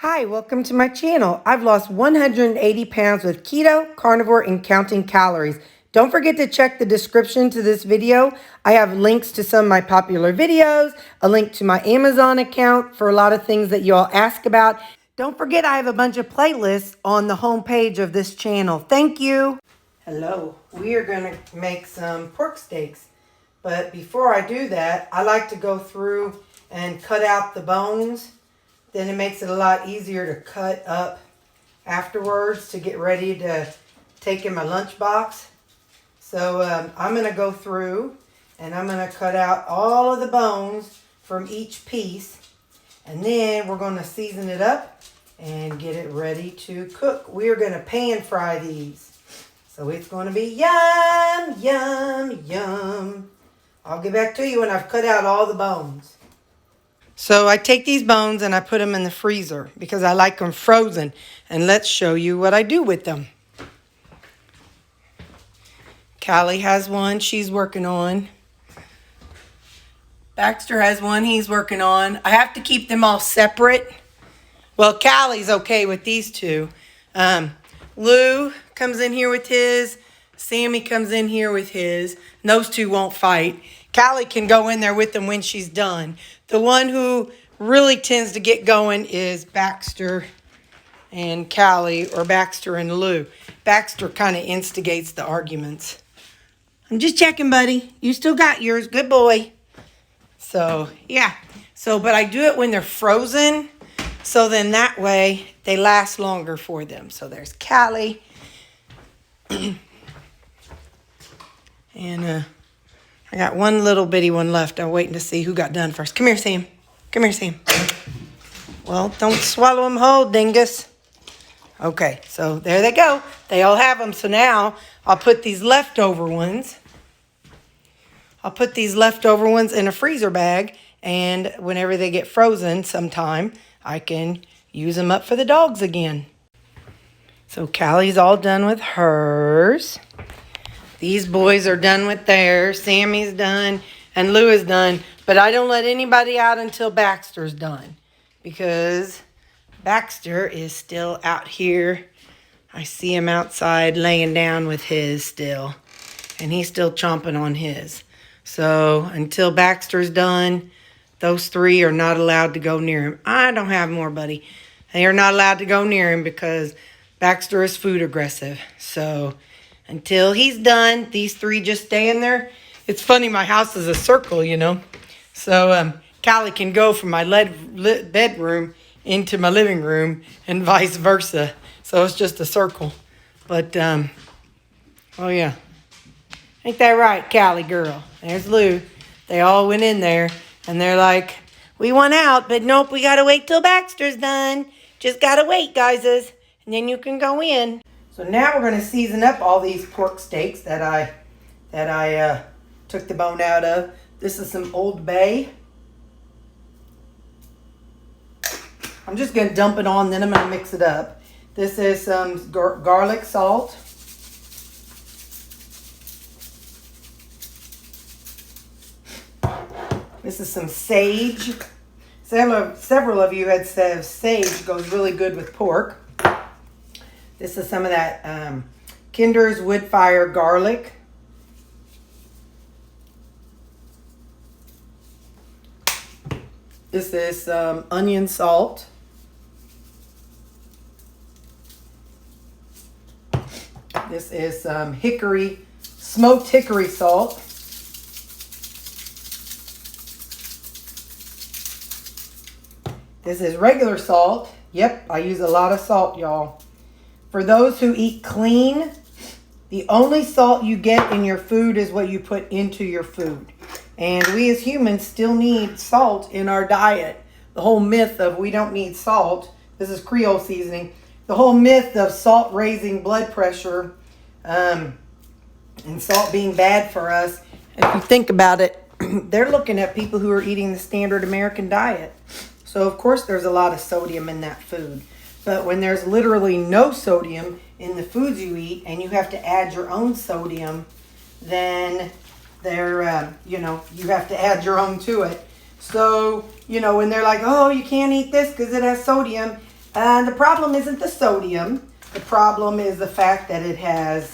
Hi, welcome to my channel. I've lost 180 pounds with keto, carnivore, and counting calories. Don't forget to check the description to this video. I have links to some of my popular videos, a link to my Amazon account for a lot of things that you all ask about. Don't forget I have a bunch of playlists on the home page of this channel. Thank you. Hello, we are going to make some pork steaks. But before I do that, I like to go through and cut out the bones. Then it makes it a lot easier to cut up afterwards to get ready to take in my lunchbox. So I'm going to go through and I'm going to cut out all of the bones from each piece. And then we're going to season it up and get it ready to cook. We're going to pan fry these. So it's going to be yum, yum, yum. I'll get back to you when I've cut out all the bones. So I take these bones and I put them in the freezer because I like them frozen. And let's show you what I do with them. Callie has one she's working on. Baxter has one he's working on. I have to keep them all separate. Well, Callie's okay with these two. Lou comes in here with his. Sammy comes in here with his. And those two won't fight. Callie can go in there with them when she's done. The one who really tends to get going is Baxter and Callie, or Baxter and Lou. Baxter kind of instigates the arguments. I'm just checking, buddy. You still got yours. Good boy. So, yeah. But I do it when they're frozen. So then that way they last longer for them. So there's Callie. And I got one little bitty one left. I'm waiting to see who got done first. Come here, Sam. Come here, Sam. Well, don't swallow them whole, dingus. Okay, so there they go. They all have them. So now I'll put these leftover ones. In a freezer bag. And whenever they get frozen sometime, I can use them up for the dogs again. So Callie's all done with hers. These boys are done with theirs. Sammy's done and Lou is done. But I don't let anybody out until Baxter's done. Because Baxter is still out here. I see him outside laying down with his still. And he's still chomping on his. So until Baxter's done, those three are not allowed to go near him. I don't have more, buddy. They are not allowed to go near him because Baxter is food aggressive. So until he's done, these three just stay in there. It's funny, my house is a circle, you know. So Callie can go from my bedroom into my living room and vice versa. So it's just a circle. But, oh yeah. Ain't that right, Callie girl? There's Lou. They all went in there and they're like, we want out, but nope, we got to wait till Baxter's done. Just got to wait, guys. And then you can go in. So now we're going to season up all these pork steaks that I took the bone out of. This is some Old Bay. I'm just going to dump it on, then I'm going to mix it up. This is some garlic salt. This is some sage. Several of you had said sage goes really good with pork. This is some of that Kinder's wood fire garlic. This is onion salt. This is smoked hickory salt. This is regular salt. Yep, I use a lot of salt, y'all. For those who eat clean, the only salt you get in your food is what you put into your food. And we as humans still need salt in our diet. The whole myth of we don't need salt, this is Creole seasoning, the whole myth of salt raising blood pressure and salt being bad for us. If you think about it, they're looking at people who are eating the standard American diet. So of course there's a lot of sodium in that food. But when there's literally no sodium in the foods you eat and you have to add your own sodium, then you have to add your own to it. So, when they're like, oh, you can't eat this because it has sodium, And the problem isn't the sodium. The problem is the fact that it has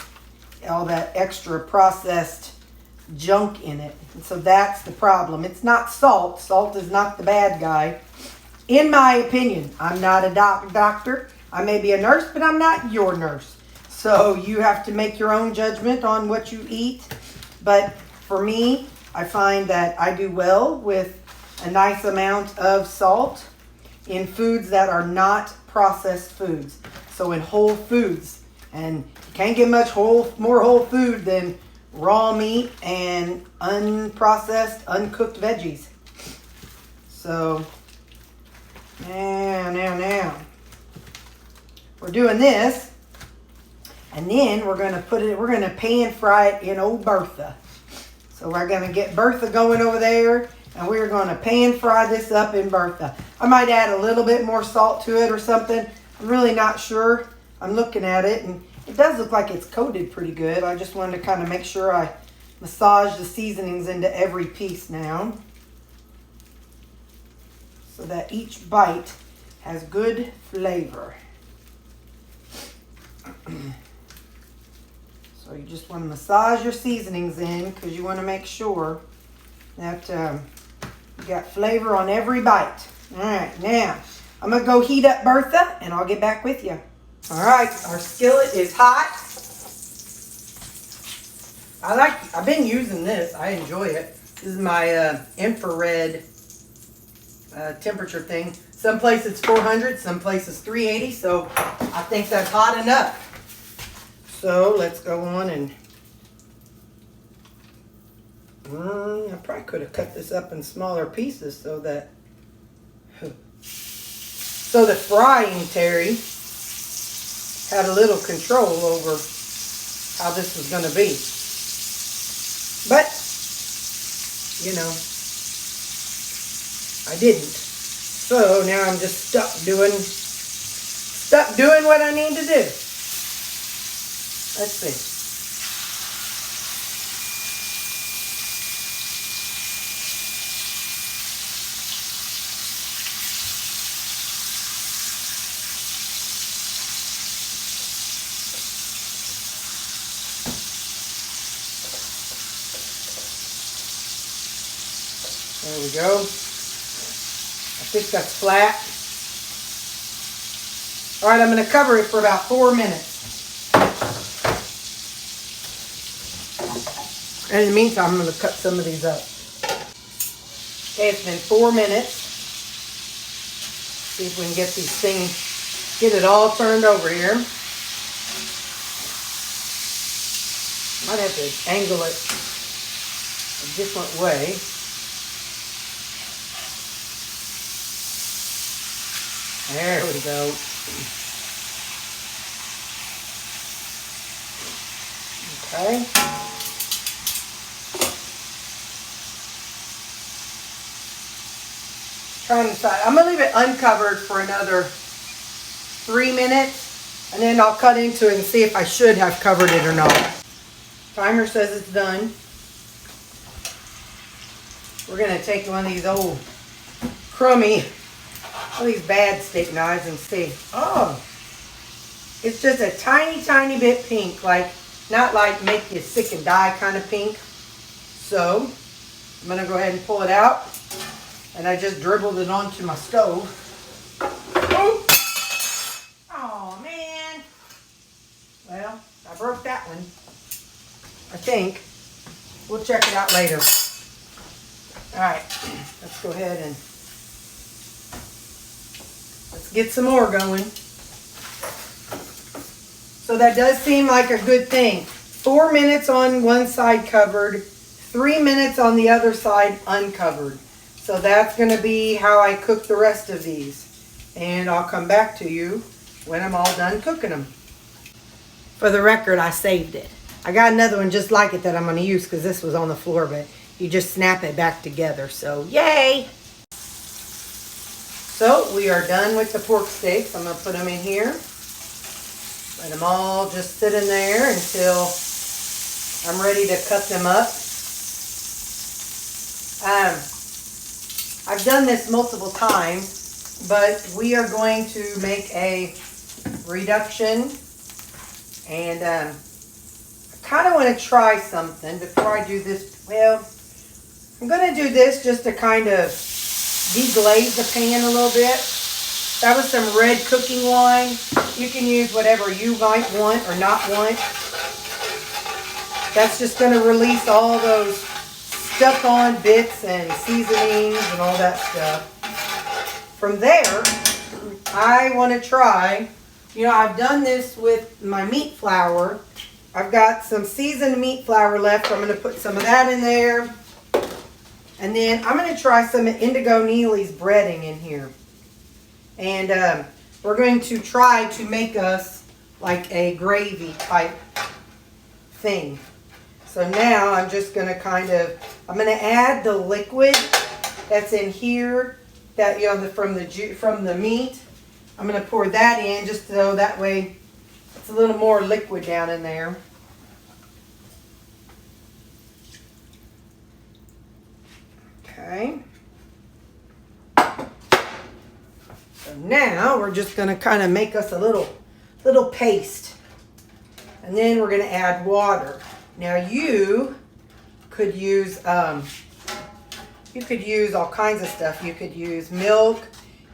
all that extra processed junk in it. And so that's the problem. It's not salt. Salt is not the bad guy. In my opinion, I'm not a doctor. I may be a nurse, but I'm not your nurse. So you have to make your own judgment on what you eat. But for me, I find that I do well with a nice amount of salt in foods that are not processed foods. So in whole foods. And you can't get much more whole food than raw meat and unprocessed, uncooked veggies. So now. We're doing this. And then we're going to pan fry it in old Bertha. So we're going to get Bertha going over there, and we're going to pan fry this up in Bertha. I might add a little bit more salt to it or something. I'm really not sure. I'm looking at it, and it does look like it's coated pretty good. I just wanted to kind of make sure I massage the seasonings into every piece now, so that each bite has good flavor. So you just want to massage your seasonings in because you want to make sure that you got flavor on every bite. All right, now I'm going to go heat up Bertha and I'll get back with you. All right, our skillet is hot. I've been using this. I enjoy it. This is my infrared temperature thing. Some places it's 400, some places 380, so I think that's hot enough. So let's go on and I probably could have cut this up in smaller pieces so that the frying Terry had a little control over how this was going to be. But you know, I didn't. So now I'm just stuck doing what I need to do. Let's see. There we go. I think that's flat. All right, I'm going to cover it for about 4 minutes. And in the meantime, I'm going to cut some of these up. Okay, it's been 4 minutes. See if we can get these things, get it all turned over here. Might have to angle it a different way. There we go. Okay. Trying to decide. I'm going to leave it uncovered for another 3 minutes, and then I'll cut into it and see if I should have covered it or not. Timer says it's done. We're going to take one of these old crummy, all these bad steak knives and see. Oh, it's just a tiny, tiny bit pink, like not like make you sick and die kind of pink. So I'm going to go ahead and pull it out. And I just dribbled it onto my stove. Oh, man. Well, I broke that one, I think. We'll check it out later. All right, let's go ahead and let's get some more going. So that does seem like a good thing. 4 minutes on one side covered, 3 minutes on the other side uncovered. So that's going to be how I cook the rest of these. And I'll come back to you when I'm all done cooking them. For the record, I saved it. I got another one just like it that I'm going to use because this was on the floor, but you just snap it back together. So, yay! So, we are done with the pork steaks. I'm going to put them in here. Let them all just sit in there until I'm ready to cut them up. I've done this multiple times but we are going to make a reduction, and I kind of want to try something before I do this. Well, I'm going to do this just to kind of deglaze the pan a little bit. That was some red cooking wine. You can use whatever you might want or not want. That's just going to release all those stuck on bits and seasonings and all that stuff. From there, I want to try, I've done this with my meat flour. I've got some seasoned meat flour left. I'm going to put some of that in there. And then I'm going to try some Indigo Neely's breading in here. And we're going to try to make us like a gravy type thing. So now I'm just going to I'm going to add the liquid that's in here, that from the meat. I'm going to pour that in just so that way it's a little more liquid down in there. Okay. So now we're just going to kind of make us a little paste. And then we're going to add water. Now you could use all kinds of stuff. You could use milk.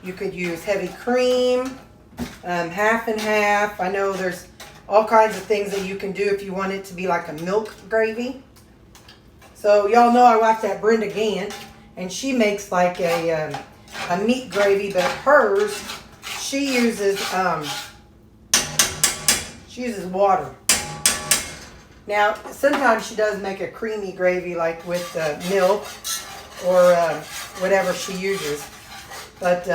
You could use heavy cream, half and half. I know there's all kinds of things that you can do if you want it to be like a milk gravy. So y'all know I watch that Brenda Gant, and she makes like a meat gravy, but hers, she uses water. Now, sometimes she does make a creamy gravy like with milk or whatever she uses. But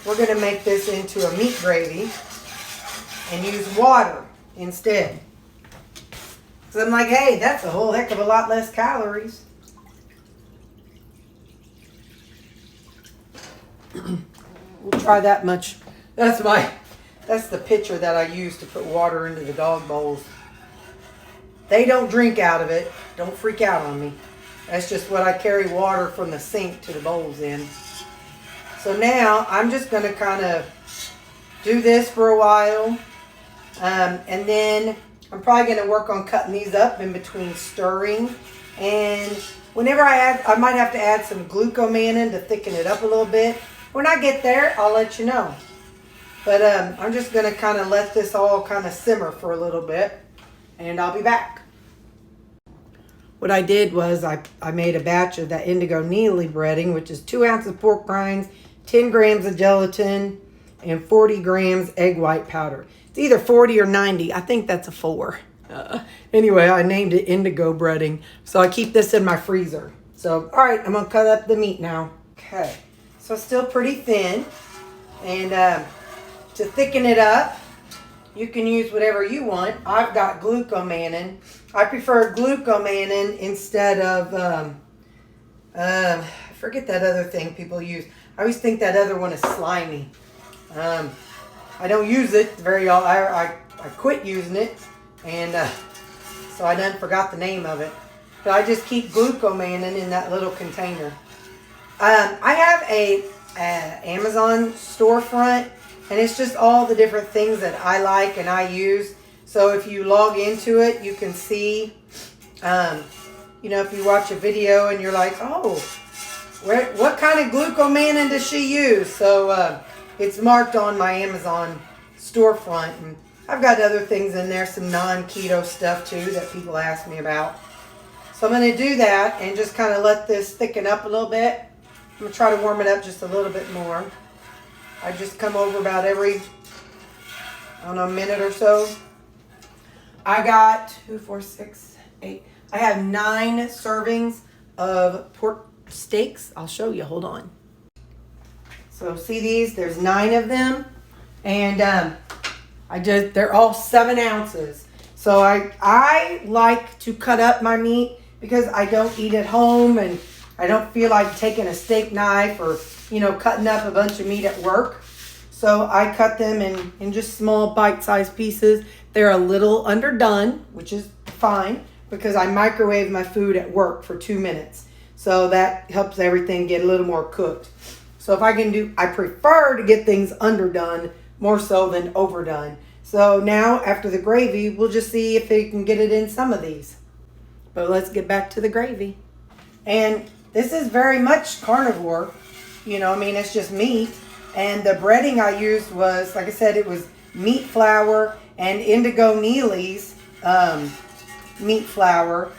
we're going to make this into a meat gravy and use water instead. So I'm like, hey, that's a whole heck of a lot less calories. We'll try that much. That's the pitcher that I use to put water into the dog bowls. They don't drink out of it. Don't freak out on me. That's just what I carry water from the sink to the bowls in. So now I'm just going to kind of do this for a while. And then I'm probably going to work on cutting these up in between stirring. And whenever I might have to add some glucomannan to thicken it up a little bit. When I get there, I'll let you know. But I'm just going to kind of let this all kind of simmer for a little bit. And I'll be back. What I did was I made a batch of that Indigo Neely breading, which is 2 ounces pork rinds, 10 grams of gelatin, and 40 grams egg white powder. It's either 40 or 90. I think that's a 4. Anyway, I named it Indigo breading. So I keep this in my freezer. So, all right, I'm going to cut up the meat now. Okay. So it's still pretty thin. And to thicken it up, you can use whatever you want. I've got glucomannan. I prefer glucomannan instead of, I forget that other thing people use. I always think that other one is slimy. I don't use it very often. I quit using it, and so I done forgot the name of it. But I just keep glucomannan in that little container. I have a Amazon storefront, and it's just all the different things that I like and I use. So if you log into it, you can see, if you watch a video and you're like, oh, what kind of glucomannan does she use? So it's marked on my Amazon storefront. And I've got other things in there, some non-keto stuff too that people ask me about. So I'm going to do that and just kind of let this thicken up a little bit. I'm going to try to warm it up just a little bit more. I just come over about every, a minute or so. I got 2, 4, 6, 8. I have 9 servings of pork steaks. I'll show you. Hold on. So see these? There's 9 of them. And they're all 7 ounces. So I like to cut up my meat because I don't eat at home and I don't feel like taking a steak knife or, cutting up a bunch of meat at work. So I cut them in just small bite-sized pieces. They're a little underdone, which is fine because I microwave my food at work for 2 minutes. So that helps everything get a little more cooked. So if I can do, I prefer to get things underdone more so than overdone. So now after the gravy, we'll just see if they can get it in some of these. But let's get back to the gravy. And this is very much carnivore. You know, I mean, it's just meat. And the breading I used was, like I said, it was meat flour and Indigo Neely's meat flour,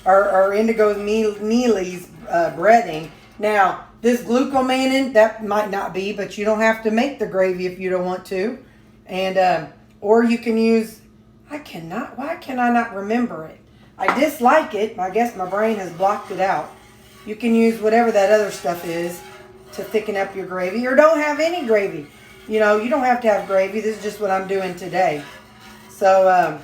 or Indigo Neely's breading. Now, this glucomannan, that might not be, but you don't have to make the gravy if you don't want to. And, or you can use, why can I not remember it? I dislike it. I guess my brain has blocked it out. You can use whatever that other stuff is to thicken up your gravy, or don't have any gravy. You know, you don't have to have gravy. This is just what I'm doing today. So,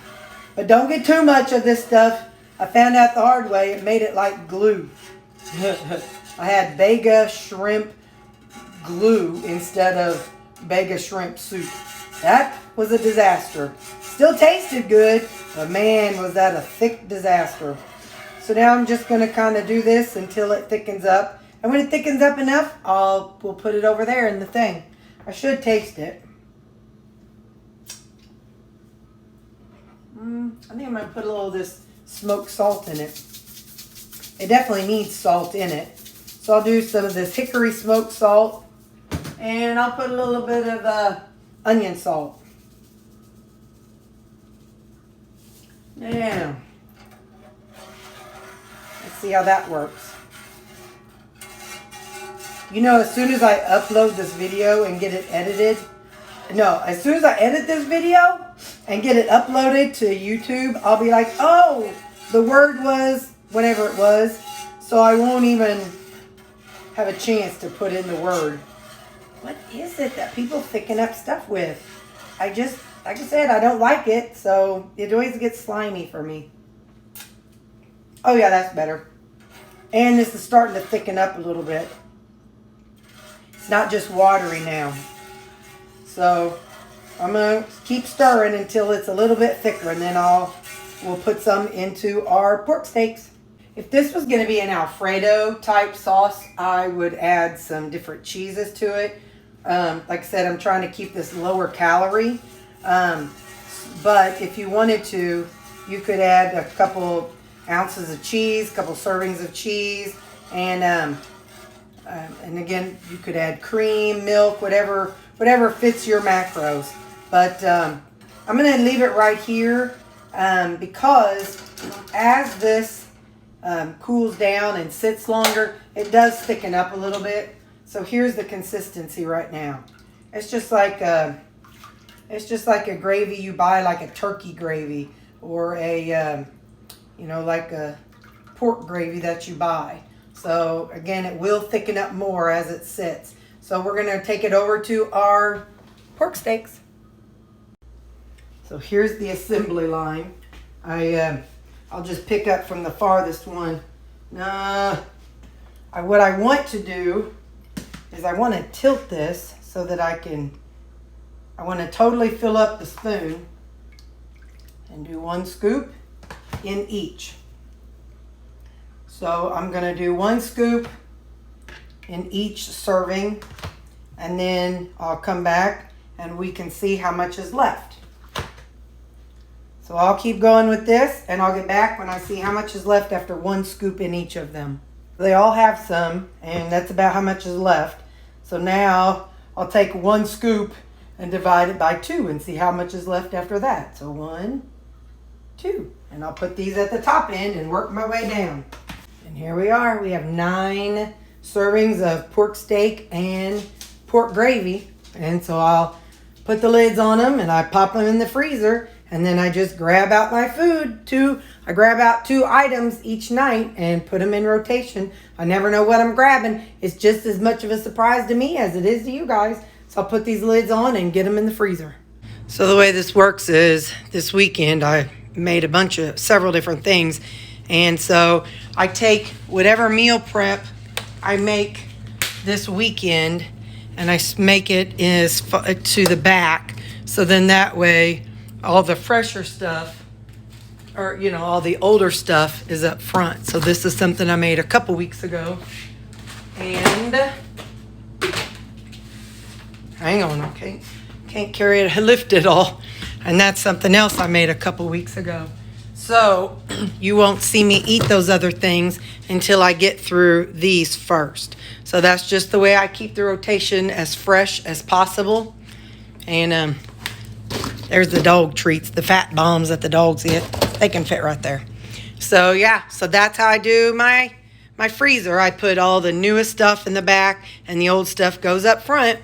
but don't get too much of this stuff. I found out the hard way. It made it like glue. I had Bega shrimp glue instead of Bega shrimp soup. That was a disaster. Still tasted good, but man, was that a thick disaster. So now I'm just going to kind of do this until it thickens up. And when it thickens up enough, we'll put it over there in the thing. I should taste it. I think I'm going to put a little of this smoked salt in it. It definitely needs salt in it. So I'll do some of this hickory smoked salt. And I'll put a little bit of onion salt. Now, let's see how that works. You know, as soon as I upload this video and get it edited, as soon as I edit this video and get it uploaded to YouTube, I'll be like, oh, the word was whatever it was. So I won't even have a chance to put in the word. What is it that people thicken up stuff with? I just, like I said, I don't like it, so it always gets slimy for me. Oh yeah, that's better. And this is starting to thicken up a little bit. It's not just watery now. So I'm going to keep stirring until it's a little bit thicker, and then we'll put some into our pork steaks. If this was going to be an Alfredo type sauce, I would add some different cheeses to it. Like I said, I'm trying to keep this lower calorie. But if you wanted to, you could add a couple ounces of cheese, a couple servings of cheese, and again, you could add cream, milk, whatever fits your macros. But I'm going to leave it right here because as this cools down and sits longer, it does thicken up a little bit. So here's the consistency right now. It's just like a gravy you buy, like a turkey gravy, or a like a pork gravy that you buy. So again, it will thicken up more as it sits. So we're going to take it over to our pork steaks. So here's the assembly line. I'll just pick up from the farthest one. What I want to do is I want to tilt this so that I want to totally fill up the spoon and do one scoop in each. So I'm going to do one scoop in each serving, and then I'll come back and we can see how much is left. So I'll keep going with this, and I'll get back when I see how much is left after one scoop in each of them. They all have some, and that's about how much is left. So now I'll take one scoop and divide it by 2 and see how much is left after that. So 1, 2. And I'll put these at the top end and work my way down. And here we are. We have 9 servings of pork steak and pork gravy. And so I'll put the lids on them and I pop them in the freezer. And then I just grab out my food. I grab out 2 items each night and put them in rotation. I never know what I'm grabbing. It's just as much of a surprise to me as it is to you guys. So I'll put these lids on and get them in the freezer. So the way this works is this weekend I made several different things. And so I take whatever meal prep I make this weekend and I make it to the back. So then that way all the fresher stuff, or all the older stuff, is up front. So this is something I made a couple weeks ago, and Hang on, okay. Can't carry it, lift it all. And that's something else I made a couple weeks ago. So you won't see me eat those other things until I get through these first. So that's just the way I keep the rotation as fresh as possible. And there's the dog treats, the fat bombs that the dogs eat. They can fit right there. So yeah, so that's how I do my freezer. I put all the newest stuff in the back and the old stuff goes up front.